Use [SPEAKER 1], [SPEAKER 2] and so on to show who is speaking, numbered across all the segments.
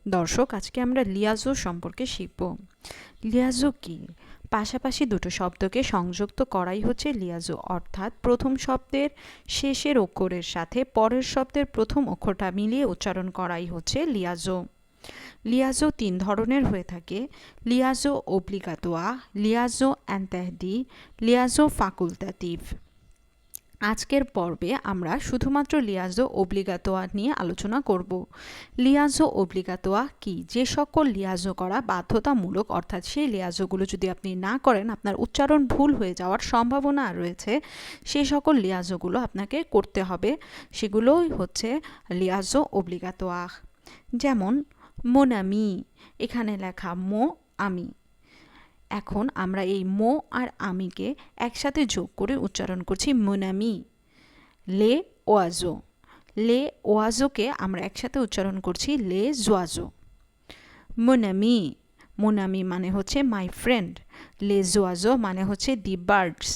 [SPEAKER 1] দর্শক, আজকে আমরা লিয়াজো সম্পর্কে শিখব। লিয়াজো কি? পাশাপাশি দুটো শব্দকে সংযুক্ত করাই হচ্ছে লিয়াজো, অর্থাৎ প্রথম শব্দের শেষের অক্ষরের সাথে পরের শব্দের প্রথম অক্ষরটা মিলিয়ে উচ্চারণ করাই হচ্ছে লিয়াজো। লিয়াজো তিন ধরনের হয়ে থাকে: লিয়াজো ওব্লিগাতোয়া, লিয়াজো ইন্তেরদি, লিয়াজো ফাকুলতাটিভ। আজকের পর্বে আমরা শুধুমাত্র লিয়াজো ওব্লিগাতোয়া নিয়ে আলোচনা করব। লিয়াজো ওব্লিগাতোয়া কি? যে সকল লিয়াজো করা বাধ্যতামূলক, অর্থাৎ সেই লিয়াজোগুলো যদি আপনি না করেন আপনার উচ্চারণ ভুল হয়ে যাওয়ার সম্ভাবনা রয়েছে, সেই সকল লিয়াজোগুলো আপনাকে করতে হবে। সেগুলোই হচ্ছে লিয়াজো ওব্লিগাতোয়া। যেমন মোনামি, এখানে লেখা মো, আমি। এখন আমরা এই মো আর আমিকে একসাথে যোগ করে উচ্চারণ করছি মোনামি। লে ওয়াজো, লে ওয়াজোকে আমরা একসাথে উচ্চারণ করছি লে জোয়াজো। মোনামি, মোনামি মানে হচ্ছে মাই ফ্রেন্ড। লে জোয়াজো মানে হচ্ছে দি বার্ডস।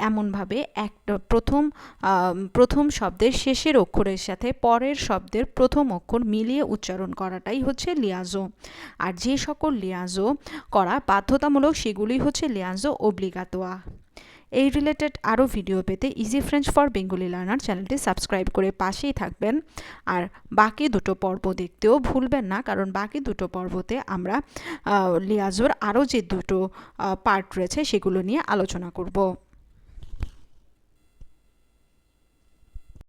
[SPEAKER 1] এমনভাবে একটা প্রথম শব্দের শেষের অক্ষরের সাথে পরের শব্দের প্রথম অক্ষর মিলিয়ে উচ্চারণ করাটাই হচ্ছে লিয়াজো। আর যে সকল লিয়াজো করা বাধ্যতামূলক সেগুলি হচ্ছে লিয়াজো ওব্লিগাতোয়া। এই রিলেটেড আরও ভিডিও পেতে easy French for Bengali learner চ্যানেলটি সাবস্ক্রাইব করে পাশেই থাকবেন। আর বাকি দুটো পর্ব দেখতেও ভুলবেন না, কারণ বাকি দুটো পর্বতে আমরা লিয়াজোর আরও যে দুটো পার্ট রয়েছে সেগুলো নিয়ে আলোচনা করব।